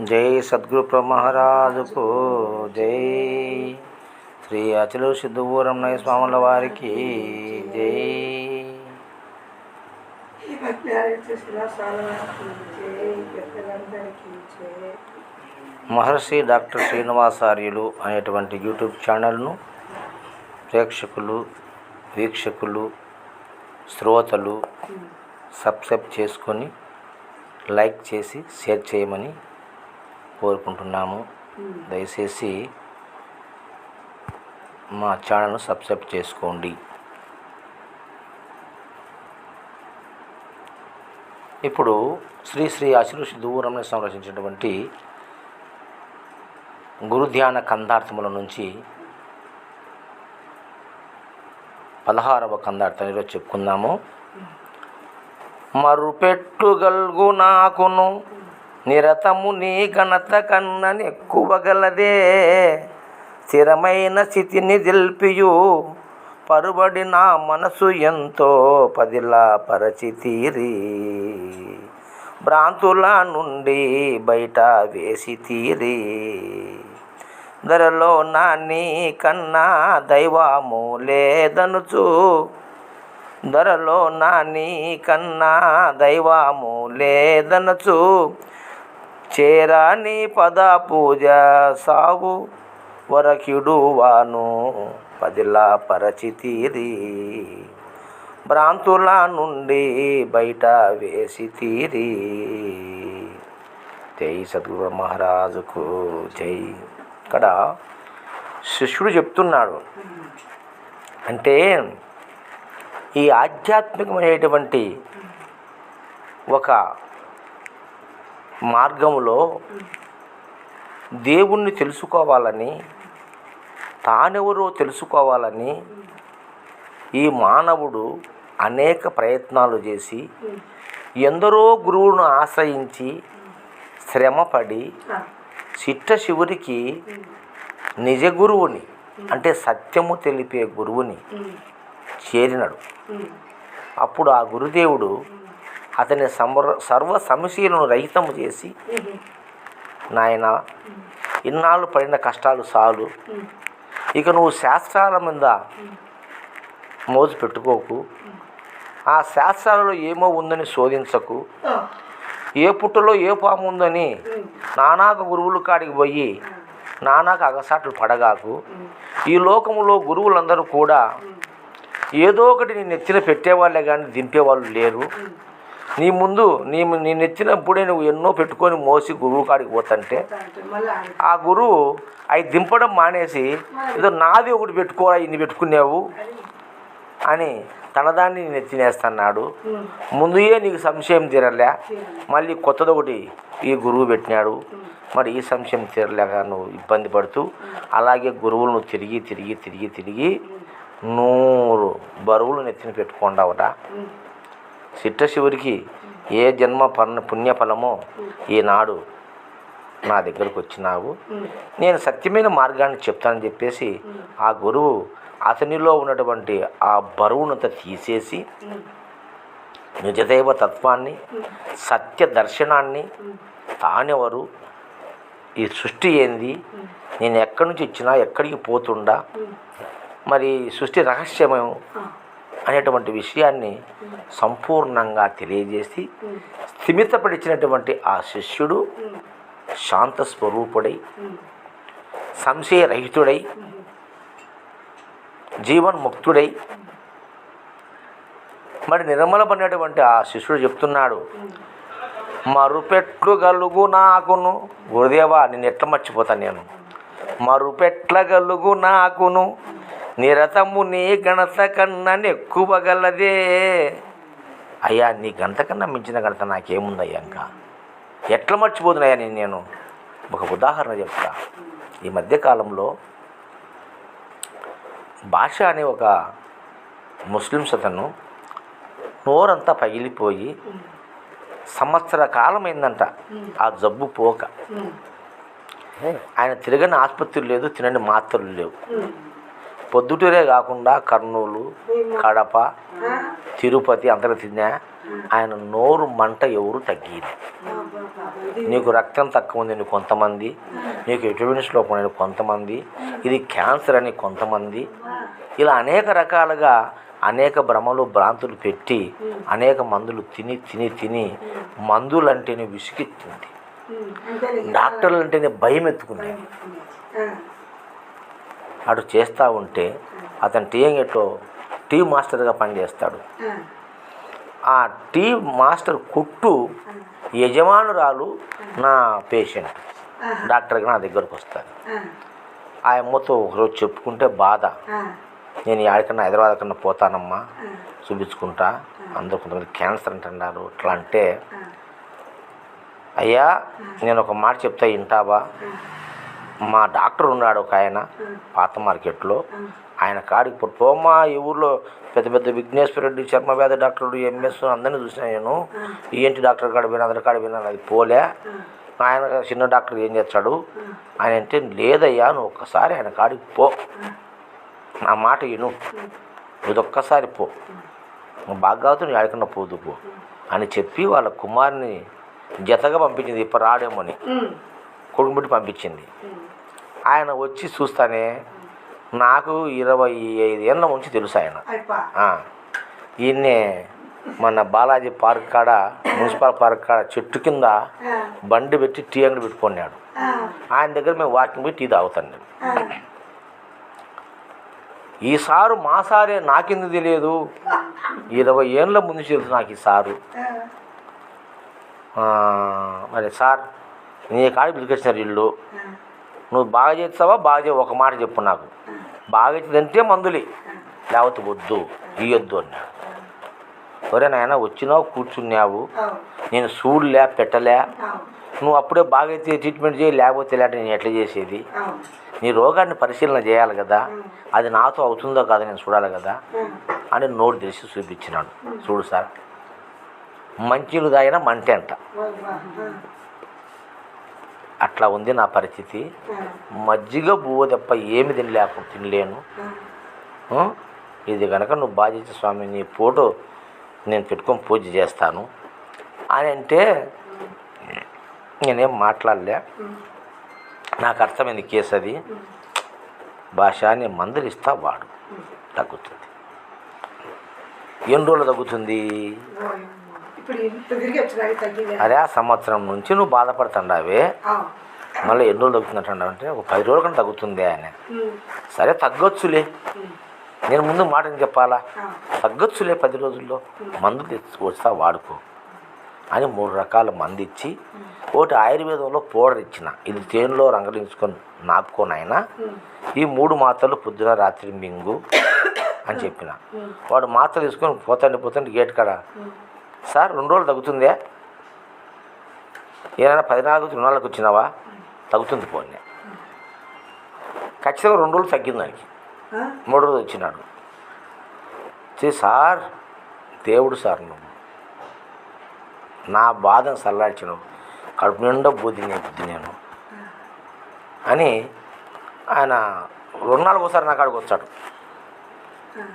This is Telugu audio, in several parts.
జై సద్గురు మహారాజుకు జై. శ్రీ అచలు సిద్ధూరమయ్య స్వాముల వారికి జై. మహర్షి డాక్టర్ శ్రీనివాసార్యులు అనేటువంటి యూట్యూబ్ ఛానల్ను ప్రేక్షకులు, వీక్షకులు, శ్రోతలు సబ్స్క్రైబ్ చేసుకొని లైక్ చేసి షేర్ చేయమని కోరుకుంటున్నాము. దయచేసి మా ఛానల్ను సబ్స్క్రైబ్ చేసుకోండి. ఇప్పుడు శ్రీ శ్రీ అచలు సిద్ధూరమయ్య స్వామి రచించినటువంటి గురుధ్యాన కందార్థముల నుంచి 16వ కందార్థం ఈరోజు చెప్పుకుందాము. మరుపెట్టుగల్గు నాకును నిరతము నీ ఘనత కన్ననెక్కువగలదే, స్థిరమైన స్థితిని దిల్పియు పరుబడి నా మనసు ఎంతో పదిలా పరచితీరి, భ్రాంతుల నుండి బయట వేసి తీరి, ధరలో నా నీ కన్నా దైవము లేదనుచు, ధరలో నా నీ కన్నా దైవము లేదనచు, చేరాని పద పూజ సావు వరకిడువాను పదిలా పరచితీరి, భ్రాంతుల నుండి బయట వేసి తీరి. జై సద్గురు మహారాజుకు జై. ఇక్కడ శిష్యుడు చెప్తున్నాడు, అంటే ఈ ఆధ్యాత్మికమైనటువంటి ఒక మార్గంలో దేవుణ్ణి తెలుసుకోవాలని, తానెవరో తెలుసుకోవాలని ఈ మానవుడు అనేక ప్రయత్నాలు చేసి ఎందరో గురువును ఆశ్రయించి శ్రమపడి చిట్ట చివరికి నిజ గురువుని, అంటే సత్యము తెలిపే గురువుని చేరినడు. అప్పుడు ఆ గురుదేవుడు అతని సర్వ సమస్యలను రహితము చేసి, నాయన ఇన్నాళ్ళు పడిన కష్టాలు చాలు, ఇక నువ్వు శాస్త్రాల మీద మోజు పెట్టుకోకు, ఆ శాస్త్రాలలో ఏమో ఉందని శోధించకు, ఏ పుట్టలో ఏ పాము ఉందని నానాక గురువుల కాడికి పోయి నానాక అగసాట్లు పడగాకు. ఈ లోకంలో గురువులందరూ కూడా ఏదో ఒకటి నీ నెత్తిన పెట్టేవాళ్ళే కానీ దింపేవాళ్ళు లేరు. నీ ముందు నీ నెత్తినప్పుడే నువ్వు ఎన్నో పెట్టుకొని మోసి గురువు కాడికి పోతుంటే ఆ గురువు అవి దింపడం మానేసి ఏదో నాది ఒకటి పెట్టుకోరా, ఇన్ని పెట్టుకునేవు అని తనదాన్ని నెత్తినేస్తున్నాడు. ముందుయే నీకు సంశయం తీరలే, మళ్ళీ కొత్తది ఒకటి ఈ గురువు పెట్టినాడు. మరి ఈ సంశయం తీరలేక నువ్వు ఇబ్బంది పడుతూ అలాగే గురువులను తిరిగి తిరిగి తిరిగి తిరిగి 100 బరువులు నెత్తిన పెట్టుకోండావట. చిట్ట చివరికి ఏ జన్మ పుణ్యఫలమో ఈనాడు నా దగ్గరకు వచ్చినావు, నేను సత్యమైన మార్గాన్ని చెప్తానని చెప్పేసి ఆ గురువు అతనిలో ఉన్నటువంటి ఆ బరువునంతా తీసేసి నిజదైవ తత్వాన్ని, సత్య దర్శనాన్ని, తానెవరు, ఈ సృష్టి ఏంది, నేను ఎక్కడి నుంచి వచ్చినా ఎక్కడికి పోతుండా, మరి సృష్టి రహస్యమేం అనేటువంటి విషయాన్ని సంపూర్ణంగా తెలియజేసి స్థిమితపడిచినటువంటి ఆ శిష్యుడు శాంత స్వరూపుడై, సంశయరహితుడై, జీవన్ముక్తుడై, మరి నిర్మలపడినటువంటి ఆ శిష్యుడు చెప్తున్నాడు, మరుపెట్లుగలుగు నాకును, గురుదేవా నేను ఎట్లా మర్చిపోతాను, నేను మరుపెట్లగలుగు నాకును నిరతము నీ ఘనత కన్నా ఎక్కువగలదే. అయ్యా నీ గంట కన్నా మించిన ఘనత నాకేముందయ్యా, ఇంకా ఎట్లా మర్చిపోతున్నాయా నేను ఒక ఉదాహరణ చెప్తా. ఈ మధ్యకాలంలో భాష అనే ఒక ముస్లిమ్స్ అతను నోరంతా పగిలిపోయి సంవత్సర కాలం అయిందంట ఆ జబ్బు పోక. ఆయన తిరగని ఆసుపత్రులు లేదు, తినని మాత్రలు లేవు. పొద్దుటూరే కాకుండా కర్నూలు, కడప, తిరుపతి అంతగా తిన్నా ఆయన నోరు మంట ఎవరు తగ్గింది. నీకు రక్తం తక్కువ ఉంది కొంతమంది, నీకు విటమిన్స్ లోపం అని కొంతమంది, ఇది క్యాన్సర్ అని కొంతమంది, ఇలా అనేక రకాలుగా అనేక భ్రమలు భ్రాంతులు పెట్టి అనేక మందులు తిని తిని తిని మందులంటేనే విసుగెత్తింది, డాక్టర్లు అంటేనే భయం ఎత్తుకుంది. అటు చేస్తూ ఉంటే అతను టీ మాస్టర్గా పనిచేస్తాడు. ఆ టీ మాస్టర్ కుట్టు యజమానురాలు నా పేషెంట్ డాక్టర్గా నా దగ్గరకు వస్తారు. ఆ అమ్మతో ఒకరోజు చెప్పుకుంటే బాధ, నేను ఎక్కడికన్నా హైదరాబాద్ కన్నా పోతానమ్మా చూపించుకుంటా, అందరూ కొంతమంది క్యాన్సర్ అంటున్నారు, ఇట్లా అంటే అయ్యా నేను ఒక మాట చెప్తా వింటావా, మా డాక్టర్ ఉన్నాడు ఒక ఆయన పాత మార్కెట్లో, ఆయన కాడికి పోమ్మా, ఈ ఊర్లో పెద్ద పెద్ద విఘ్నేశ్వర రెడ్డి చర్మ వ్యాధి డాక్టర్లు ఎంఎస్ అందరినీ చూసినా నేను, ఏంటి డాక్టర్ కాడ పోయినా అందరి కాడ పోయినా అది పోలే, ఆయన చిన్న డాక్టర్ ఏం చేస్తాడు ఆయన అంటే, లేదయ్యా నువ్వు ఒక్కసారి ఆయన కాడికి పో, నా మాట విను, ఇదొక్కసారి పో, నువ్వు బాగా నువ్వు ఎక్కడికన్నా పోదు పో అని చెప్పి వాళ్ళ కుమారుని జతగా పంపించింది. ఇప్పుడు రాడేమోని కొడుకు పెట్టి పంపించింది. ఆయన వచ్చి చూస్తానే నాకు 25 ఏళ్ళ నుంచి తెలుసు ఆయన. ఈయన్నే మన బాలాజీ పార్క్ కాడ మున్సిపల్ పార్క్ కాడ చెట్టు కింద బండి పెట్టి టీ అంగడి పెట్టుకున్నాడు. ఆయన దగ్గర మేము వాకింగ్ పోయి టీ తాగుతాను నేను. ఈ సారు మా సారే, నాకెందుకు తెలియదు, 20 ఏళ్ళ ముందు తెలుసు నాకు ఈ సారు. మరి సార్ నీ కాడికి పిలిచేసినారు ఇల్లు, నువ్వు బాగా చేస్తావా బాగా చేయ, ఒక మాట చెప్పు నాకు, బాగా చేద్దంటే మందులే లేకపోతే వద్దు ఇయ్యొద్దు అన్నాడు. ఒరే నాయన వచ్చినావు కూర్చున్నావు, నేను చూడలే పెట్టలే, నువ్వు అప్పుడే బాగా అయితే ట్రీట్మెంట్ చేయి, లేకపోతే లేదంటే నేను ఎట్లా చేసేది, నీ రోగాన్ని పరిశీలన చేయాలి కదా, అది నాతో అవుతుందో కాదో నేను చూడాలి కదా అని నోటు తెలిసి చూపించినాడు. చూడు సార్, మంచిలు తాగిన మంటే అంట, అట్లా ఉంది నా పరిస్థితి, మజ్జిగ బువ్వ తప్ప ఏమి తినలేను, ఇది కనుక నువ్వు బాధ్యత స్వామి, నీ ఫోటో నేను పెట్టుకొని పూజ చేస్తాను అని అంటే నేనేం మాట్లాడలే. నాకు అర్థమైంది కేసు అది, భాష నేను మందులు ఇస్తా వాడు తగ్గుతుంది. ఎన్ని రోజులు తగ్గుతుంది? అరే ఆ సంవత్సరం నుంచి నువ్వు బాధపడుతుండవే, మళ్ళీ ఎన్ని రోజులు తగ్గుతుందంటావు అంటే ఒక 10 రోజుల కన్నా తగ్గుతుంది ఆయన. సరే తగ్గొచ్చులే, నేను ముందు మాటని చెప్పాలా, తగ్గొచ్చులే 10 రోజుల్లో, మందు తెచ్చి వస్తా వాడుకో అని 3 రకాల మందు ఇచ్చి, ఒకటి ఆయుర్వేదంలో పౌడర్ ఇచ్చిన, ఇది తేనెలో రంగలించుకొని నాపుకోనైనా ఈ 3 మాత్రలు పొద్దున రాత్రి మింగు అని చెప్పిన. వాడు మాత్ర తీసుకొని పోతాండి గేట్ కాడ, సార్ 2 రోజులు తగ్గుతుందే, ఏదైనా 14 రుణాలకు వచ్చినావా, తగ్గుతుంది పోనీ, ఖచ్చితంగా 2 రోజులు తగ్గింది దానికి. 3 రోజులు వచ్చినాడు, సార్ దేవుడు సార్ నువ్వు నా బాధను సల్లార్చినావు, కడుపు నిండా బుద్ధి నేను అని ఆయన 2 నాలుగు ఒకసారి నా కాడికి వచ్చాడు.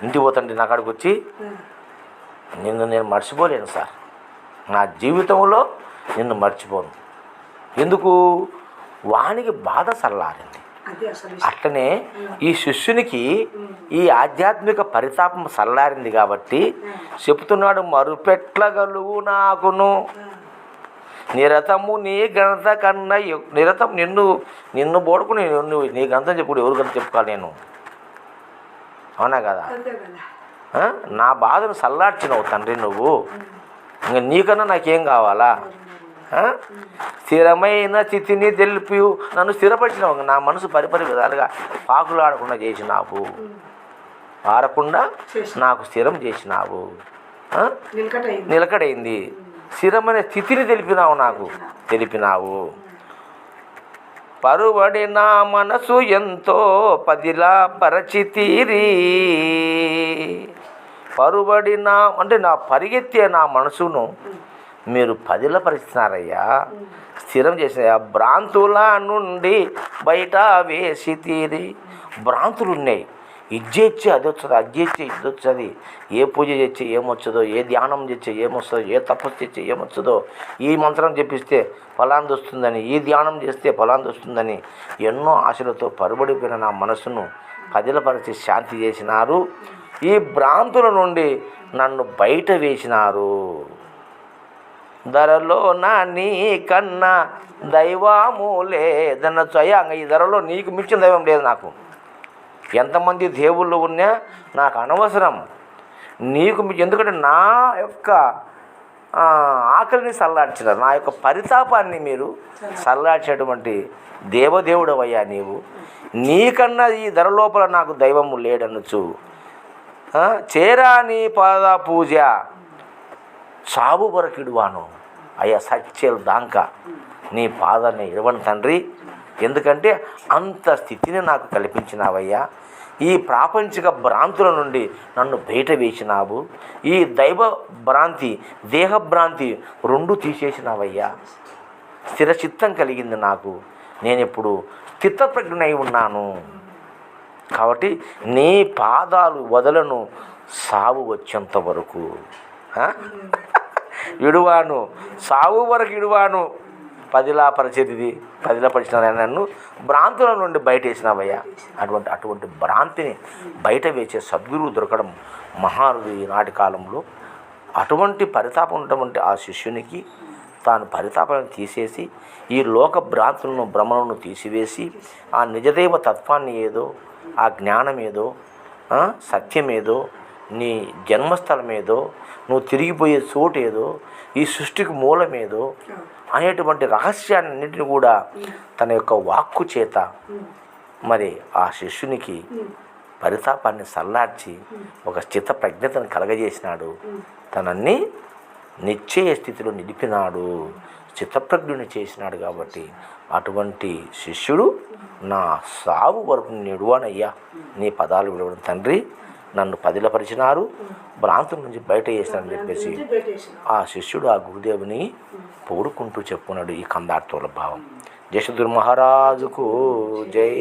ఇంటికి పోతాండి నా కాడికి వచ్చి, నిన్ను నేను మర్చిపోలేను సార్, నా జీవితంలో నిన్ను మర్చిపోను. ఎందుకు? వానికి బాధ సల్లారింది. అట్లనే ఈ శిష్యునికి ఈ ఆధ్యాత్మిక పరితాపం సల్లారింది కాబట్టి చెప్తున్నాడు, మరుపెట్లగలుగు నాకును నిరతము నీ గణత కన్నా నిరతం, నిన్ను బోడుకుని నీ గణతం చెప్పుడు, ఎవరు గణత చెప్పుకోవాలి నేను, అవునా కదా? నా బాధను సల్లార్చినవు తండ్రి నువ్వు, ఇంక నీకన్నా నాకేం కావాలా? స్థిరమైన స్థితిని తెలిపి నన్ను స్థిరపరిచినావు, నా మనసు పరిపరి విధాలుగా పాకులాడకుండా చేసినావు, పారకుండా నాకు స్థిరం చేసినావు, నిలకడైంది, స్థిరమైన స్థితిని తెలిపినావు. పరువడి నా మనసు ఎంతో పదిలా పరచితీరి, పరువడి నా అంటే నా పరిగెత్తే నా మనసును మీరు 10ల పరిస్తున్నారయ్యా, స్థిరం చేసినయ్యా, భ్రాంతుల నుండి బయట వేసి తీరి. భ్రాంతులు ఉన్నాయి, ఇది చేస్తే అది వస్తుంది, అది చేస్తే ఇది వస్తుంది, ఏ పూజ చేస్తే ఏమొచ్చదో, ఏ ధ్యానం చేస్తే ఏమొస్తుందో, ఏ తపస్సు చేస్తే ఏమొస్తుందో, ఈ మంత్రం చెప్పిస్తే ఫలాంది వస్తుందని, ఈ ధ్యానం చేస్తే ఫలాంది వస్తుందని ఎన్నో ఆశలతో పరుబడిపోయిన నా మనసును పదిలపరిచి శాంతి చేసినారు. ఈ భ్రాంతుల నుండి నన్ను బయట వేసినారు. ధరలో నా నీ కన్నా దైవము లేదనొచ్చు. అయ్యా ఈ ధరలో నీకు మించిన దైవం లేదు. నాకు ఎంతమంది దేవుళ్ళు ఉన్నా నాకు అనవసరం. నీకు ఎందుకంటే నా యొక్క ఆకలిని సల్లార్చినారు, నా యొక్క పరితాపాన్ని మీరు సల్లార్చేటువంటి దేవదేవుడవయ్యా నీవు. నీకన్నా ఈ ధర లోపల నాకు దైవము లేడనొచ్చు. చేరా నీ పాద పూజ చావు వరకు ఇడువాను. అయ్యా సచ్చేలు దాంక నీ పాదాన్ని ఇడవను తండ్రి. ఎందుకంటే అంత స్థితిని నాకు కల్పించినావయ్యా. ఈ ప్రాపంచిక భ్రాంతుల నుండి నన్ను బయట వేసినావు. ఈ దైవ భ్రాంతి, దేహభ్రాంతి రెండు తీసేసినావయ్యా. స్థిరచిత్తం కలిగింది నాకు. నేను ఇప్పుడు స్థితప్రజ్ఞనై ఉన్నాను. కాబట్టి నీ పాదాలు వదలను సావు వచ్చేంత వరకు ఇడువాను, సావు వరకు ఇడువాను. పదిలాపరిచేది పదిలపరిచిన నన్ను భ్రాంతుల నుండి బయట వేసినావయ్యా. అటువంటి భ్రాంతిని బయట వేసే సద్గురువు దొరకడం మహారుడు ఈనాటి కాలంలో. అటువంటి పరితాపం ఉన్నటువంటి ఆ శిష్యునికి తాను పరితాపాలను తీసేసి ఈ లోక భ్రాంతులను భ్రమలను తీసివేసి ఆ నిజదైవ తత్వాన్ని ఏదో, ఆ జ్ఞానం ఏదో, సత్యమేదో, నీ జన్మస్థలం ఏదో, నువ్వు తిరిగిపోయే చోటు ఏదో, ఈ సృష్టికి మూలమేదో అనేటువంటి రహస్యాన్నింటిని కూడా తన యొక్క వాక్కు చేత మరి ఆ శిష్యునికి పరితాపాన్ని సల్లార్చి ఒక స్థిత ప్రజ్ఞతను కలగజేసినాడు. తనన్ని నిశ్చయ స్థితిలో నిలిపినాడు, చిత్తప్రజ్ఞుని చేసినాడు. కాబట్టి అటువంటి శిష్యుడు నా సాగు వరకు నిడువానయ్యా. నీ పదాలు విడవడం తండ్రి. నన్ను పదిలపరిచినారు, భ్రాంతుల నుంచి బయట చేసినారని చెప్పేసి ఆ శిష్యుడు ఆ గురుదేవుని పొగుడుకుంటూ చెప్పుకున్నాడు. ఈ కందార్థుల భావం. జశదుర్ మహారాజుకు జై.